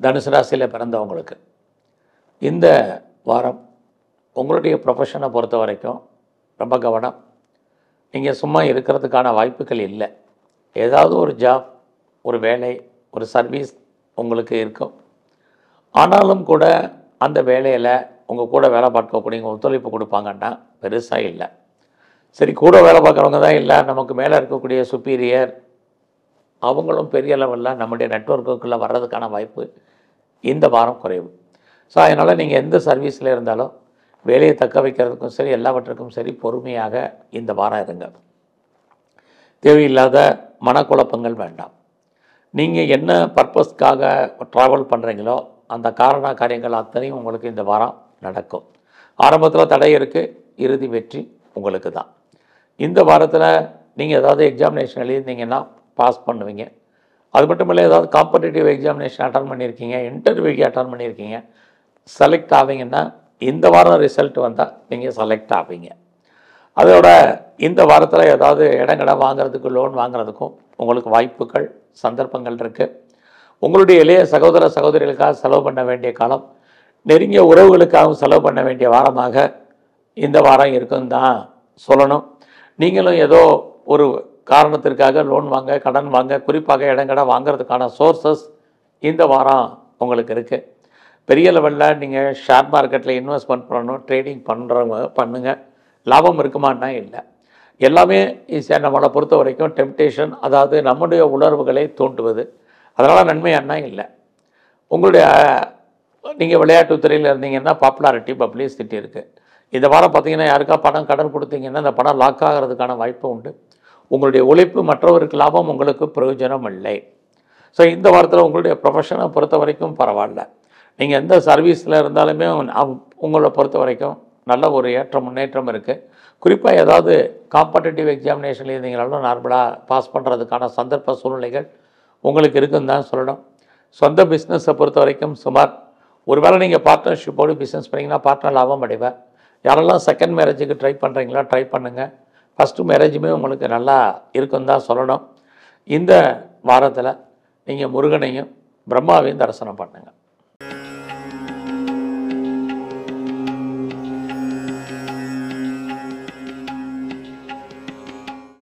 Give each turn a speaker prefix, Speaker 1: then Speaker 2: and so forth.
Speaker 1: தனுசு ராசியில் பிறந்தவங்களுக்கு இந்த வாரம் உங்களுடைய ப்ரொஃபஷனை பொறுத்த வரைக்கும் ரொம்ப கவனம். நீங்கள் சும்மா இருக்கிறதுக்கான வாய்ப்புகள் இல்லை. ஏதாவது ஒரு ஜாப், ஒரு வேலை, ஒரு சர்வீஸ் உங்களுக்கு இருக்கும். ஆனாலும் கூட அந்த வேலையில் உங்கள் கூட வேலை பார்க்கக்கூடிய ஒத்துழைப்பு கொடுப்பாங்கன்னா பெருசாக இல்லை. சரி, கூட வேலை பார்க்குறவங்க தான் இல்லை, நமக்கு மேலே இருக்கக்கூடிய சுப்பீரியர் அவங்களும் பெரிய லெவலில் நம்முடைய நெட்வொர்க்குள்ளே வர்றதுக்கான வாய்ப்பு இந்த வாரம் குறைவு. ஸோ அதனால் நீங்கள் எந்த சர்வீஸில் இருந்தாலும் வேலையை தக்க வைக்கிறதுக்கும் சரி, எல்லாவற்றுக்கும் சரி பொறுமையாக இந்த வாரம் இருங்க. தேவையில்லாத மனக்குழப்பங்கள் வேண்டாம். நீங்கள் என்ன பர்பஸ்க்காக ட்ராவல் பண்ணுறீங்களோ அந்த காரியங்கள் அத்தனையும் உங்களுக்கு இந்த வாரம் நடக்கும். ஆரம்பத்தில் தடை இருக்குது, இறுதி வெற்றி உங்களுக்கு தான். இந்த வாரத்தில் நீங்கள் ஏதாவது எக்ஸாமினேஷன் எழுதியிருந்தீங்கன்னா பாஸ் பண்ணுவீங்க. அது மட்டும் இல்லை, ஏதாவது காம்படிட்டிவ் எக்ஸாமினேஷன் அட்டன் பண்ணியிருக்கீங்க, இன்டர்வியூக்கு அட்டன் பண்ணியிருக்கீங்க, செலக்ட் ஆவீங்கன்னா இந்த வாரம் ரிசல்ட் வந்தால் நீங்கள் செலக்ட் ஆவீங்க. அதோட இந்த வாரத்தில் ஏதாவது இடங்கடை வாங்கிறதுக்கு, லோன் வாங்குறதுக்கும் உங்களுக்கு வாய்ப்புகள், சந்தர்ப்பங்கள் இருக்குது. உங்களுடைய இளைய சகோதர சகோதரிகளுக்காக செலவு பண்ண வேண்டிய காலம், நெருங்கிய உறவுகளுக்காகவும் செலவு பண்ண வேண்டிய வாரமாக இந்த வாரம் இருக்குன்னு தான் சொல்லணும். நீங்களும் ஏதோ ஒரு காரணத்திற்காக லோன் வாங்க, கடன் வாங்க, குறிப்பாக இடங்கடை வாங்கிறதுக்கான சோர்ஸஸ் இந்த வாரம் உங்களுக்கு இருக்குது. பெரிய லெவலில் நீங்கள் ஷேர் மார்க்கெட்டில் இன்வெஸ்ட்மெண்ட் பண்ணணும், ட்ரேடிங் பண்ணுறவங்க பண்ணுங்கள். லாபம் இருக்குமான்னா இல்லை. எல்லாமே ஈஸியாக நம்மளை பொறுத்த வரைக்கும் டெம்டேஷன், அதாவது நம்முடைய உணர்வுகளை தூண்டுவது. அதனால் நன்மையானா இல்லை. உங்களுடைய நீங்கள் விளையாட்டுத் துறையில் இருந்தீங்கன்னா பாப்புலாரிட்டி, பப்ளிசிட்டி இருக்குது. இந்த வாரம் பார்த்தீங்கன்னா யாருக்கா பணம் கடன் கொடுத்தீங்கன்னா அந்த பணம் லாக் ஆகிறதுக்கான வாய்ப்பு உண்டு. உங்களுடைய உழைப்பு மற்றவருக்கு லாபம், உங்களுக்கு பிரயோஜனம் இல்லை. ஸோ இந்த வாரத்தில் உங்களுடைய ப்ரொஃபஷனை பொறுத்த வரைக்கும் பரவாயில்ல. நீங்கள் எந்த சர்வீஸில் இருந்தாலுமே உங்களை பொறுத்த வரைக்கும் நல்ல ஒரு முன்னேற்றம் இருக்குது. குறிப்பாக ஏதாவது காம்படிட்டிவ் எக்ஸாமினேஷன் இருந்தீங்கனாலும் நார்மலாக பாஸ் பண்ணுறதுக்கான சந்தர்ப்ப சூழ்நிலைகள் உங்களுக்கு இருக்குன்னு தான் சொல்லணும். சொந்த பிஸ்னஸை பொறுத்த வரைக்கும் சுமார், ஒருவேளை நீங்கள் பார்ட்னர்ஷிப்போடு பிஸ்னஸ் பண்ணிங்கன்னா பார்ட்னர் லாபம் அடைவேன். யாரெல்லாம் செகண்ட் மேரேஜுக்கு ட்ரை பண்ணுறீங்களா, ட்ரை பண்ணுங்கள். ஃபஸ்ட்டு மேரேஜுமே உங்களுக்கு நல்லா இருக்குன்னு தான் சொல்லணும். இந்த வாரத்தில் நீங்கள் முருகனையும் பிரம்மாவையும் தரிசனம் பண்ணுங்கள்.